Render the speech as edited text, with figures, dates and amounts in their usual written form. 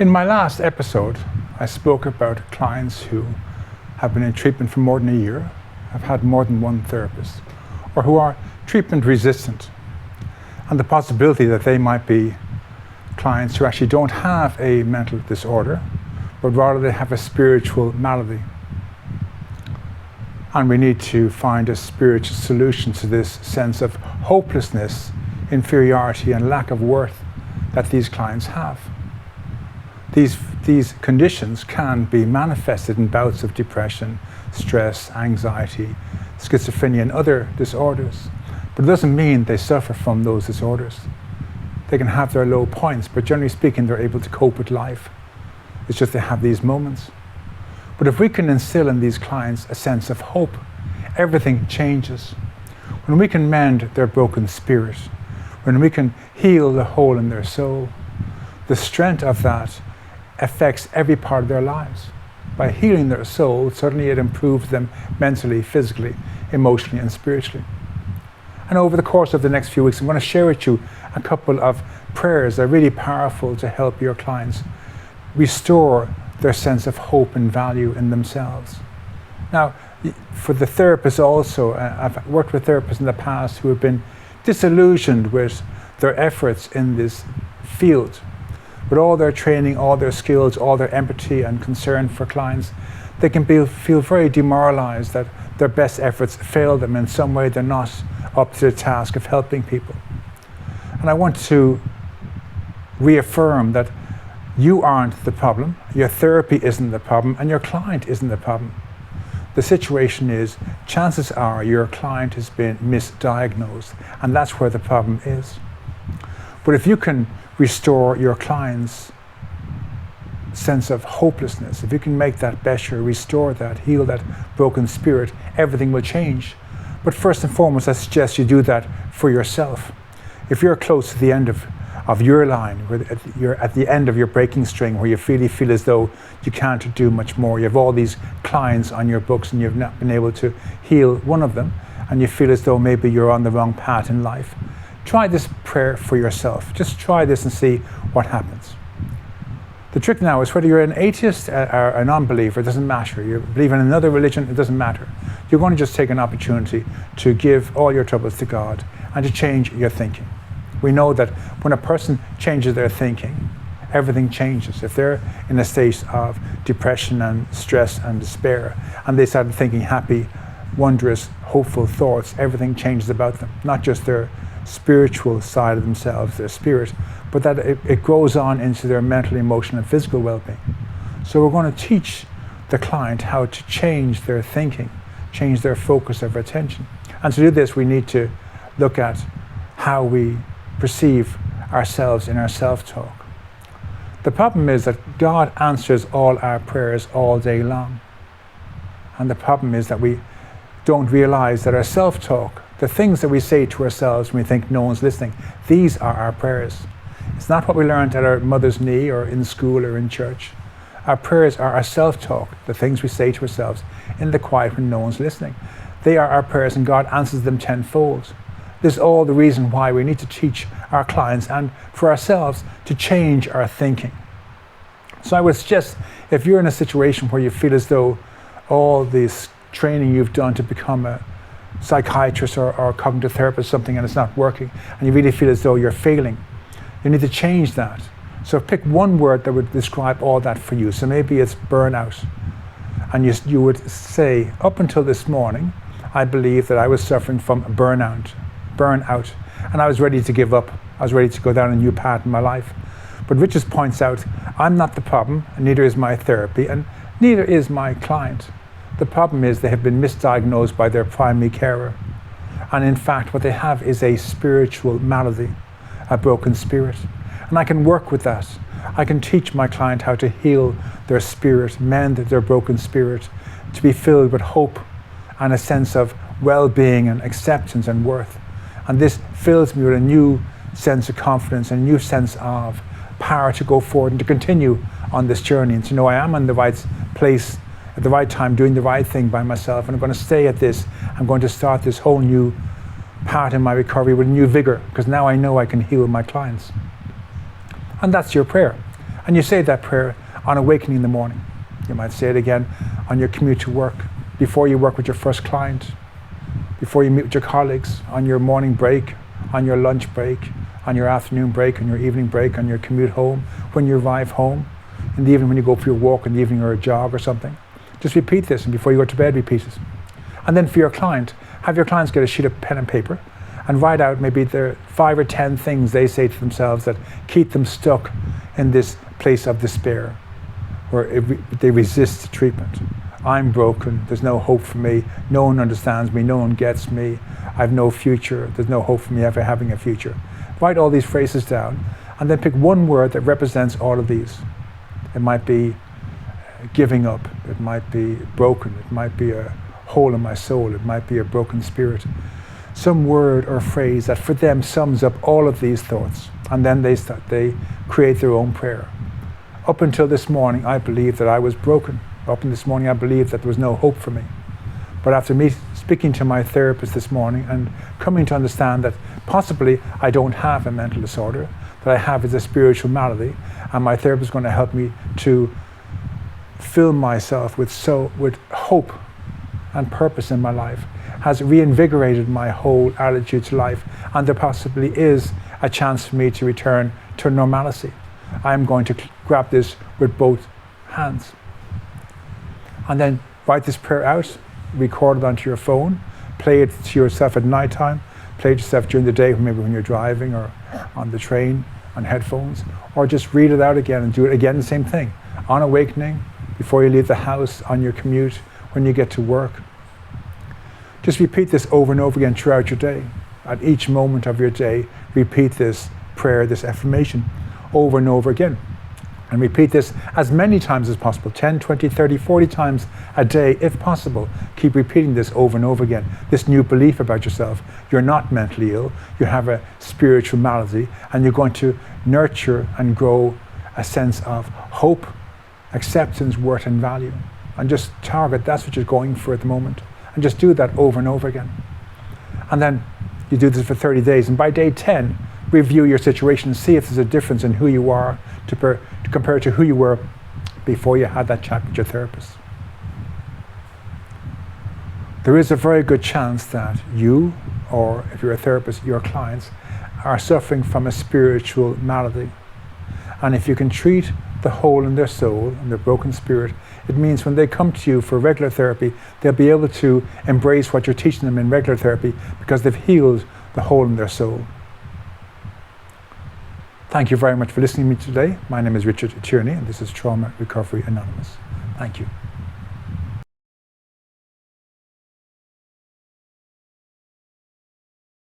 In my last episode, I spoke about clients who have been in treatment for more than a year, have had more than one therapist, or who are treatment resistant, and the possibility that they might be clients who actually don't have a mental disorder, but rather they have a spiritual malady. And we need to find a spiritual solution to this sense of hopelessness, inferiority, and lack of worth that these clients have. These conditions can be manifested in bouts of depression, stress, anxiety, schizophrenia, and other disorders. But it doesn't mean they suffer from those disorders. They can have their low points, but generally speaking, they're able to cope with life. It's just they have these moments. But if we can instill in these clients a sense of hope, everything changes. When we can mend their broken spirit, when we can heal the hole in their soul, the strength of that affects every part of their lives. By healing their soul, suddenly it improves them mentally, physically, emotionally, and spiritually. And over the course of the next few weeks, I'm going to share with you a couple of prayers that are really powerful to help your clients restore their sense of hope and value in themselves. Now, for the therapists also, I've worked with therapists in the past who have been disillusioned with their efforts in this field. With all their training, all their skills, all their empathy and concern for clients, they can feel very demoralized that their best efforts fail them in some way. They're not up to the task of helping people. And I want to reaffirm that you aren't the problem, your therapy isn't the problem, and your client isn't the problem. The situation is, chances are your client has been misdiagnosed, and that's where the problem is. But if you can restore your client's sense of hopelessness, if you can make that better, restore that, heal that broken spirit, everything will change. But first and foremost, I suggest you do that for yourself. If you're close to the end of your line, where you're at the end of your breaking string, where you feel as though you can't do much more, you have all these clients on your books and you've not been able to heal one of them, and you feel as though maybe you're on the wrong path in life, try this prayer for yourself. Just try this and see what happens. The trick now is whether you're an atheist or a non-believer, it doesn't matter. You believe in another religion, it doesn't matter. You're going to just take an opportunity to give all your troubles to God and to change your thinking. We know that when a person changes their thinking, everything changes. If they're in a state of depression and stress and despair, and they start thinking happy, wondrous, hopeful thoughts, everything changes about them. Not just their spiritual side of themselves, their spirit, but that it grows on into their mental, emotional, and physical well-being. So we're going to teach the client how to change their thinking, change their focus of attention. And to do this, we need to look at how we perceive ourselves in our self-talk. The problem is that God answers all our prayers all day long. And the problem is that we don't realize that our self-talk, the things that we say to ourselves when we think no one's listening, these are our prayers. It's not what we learned at our mother's knee or in school or in church. Our prayers are our self-talk, the things we say to ourselves in the quiet when no one's listening. They are our prayers, and God answers them tenfold. This is all the reason why we need to teach our clients and for ourselves to change our thinking. So I would suggest, if you're in a situation where you feel as though all this training you've done to become a psychiatrist or cognitive therapist or something and it's not working, and you really feel as though you're failing, you need to change that. So pick one word that would describe all that for you. So maybe it's burnout. And you would say, up until this morning, I believe that I was suffering from burnout, and I was ready to give up. I was ready to go down a new path in my life. But Richard points out, I'm not the problem, and neither is my therapy, and neither is my client. The problem is they have been misdiagnosed by their primary carer. And in fact, what they have is a spiritual malady, a broken spirit. And I can work with that. I can teach my client how to heal their spirit, mend their broken spirit, to be filled with hope and a sense of well-being and acceptance and worth. And this fills me with a new sense of confidence and a new sense of power to go forward and to continue on this journey and to know I am in the right place at the right time, doing the right thing by myself, and I'm going to stay at this. I'm going to start this whole new part in my recovery with new vigor, because now I know I can heal my clients. And that's your prayer. And you say that prayer on awakening in the morning. You might say it again on your commute to work, before you work with your first client, before you meet with your colleagues, on your morning break, on your lunch break, on your afternoon break, on your evening break, on your commute home, when you arrive home, in the evening when you go for your walk in the evening or a jog or something. Just repeat this, and before you go to bed, repeat it. And then for your client, have your clients get a sheet of pen and paper and write out maybe the 5 or 10 things they say to themselves that keep them stuck in this place of despair, where they resist treatment. I'm broken, there's no hope for me, no one understands me, no one gets me, I have no future, there's no hope for me ever having a future. Write all these phrases down and then pick one word that represents all of these. It might be giving up, it might be broken, it might be a hole in my soul, it might be a broken spirit. Some word or phrase that for them sums up all of these thoughts, and then they create their own prayer. Up until this morning, I believed that I was broken. Up until this morning, I believed that there was no hope for me. But after me speaking to my therapist this morning and coming to understand that possibly I don't have a mental disorder, that I have is a spiritual malady, and my therapist is going to help me to fill myself with hope and purpose in my life, has reinvigorated my whole attitude to life, and there possibly is a chance for me to return to normalcy. I'm going to grab this with both hands. And then write this prayer out, record it onto your phone, play it to yourself at night time, play it to yourself during the day, maybe when you're driving or on the train, on headphones, or just read it out again and do it again, the same thing. On awakening, before you leave the house, on your commute, when you get to work. Just repeat this over and over again throughout your day. At each moment of your day, repeat this prayer, this affirmation, over and over again. And repeat this as many times as possible, 10, 20, 30, 40 times a day, if possible. Keep repeating this over and over again. This new belief about yourself. You're not mentally ill, you have a spiritual malady, and you're going to nurture and grow a sense of hope, acceptance, worth, and value. And just target, that's what you're going for at the moment. And just do that over and over again. And then you do this for 30 days, and by day 10, review your situation and see if there's a difference in who you are to compare to who you were before you had that chat with your therapist. There is a very good chance that you, or if you're a therapist, your clients, are suffering from a spiritual malady. And if you can treat the hole in their soul and their broken spirit, it means when they come to you for regular therapy, they'll be able to embrace what you're teaching them in regular therapy because they've healed the hole in their soul. Thank you very much for listening to me today. My name is Richard Tierney, and this is Trauma Recovery Anonymous. Thank you.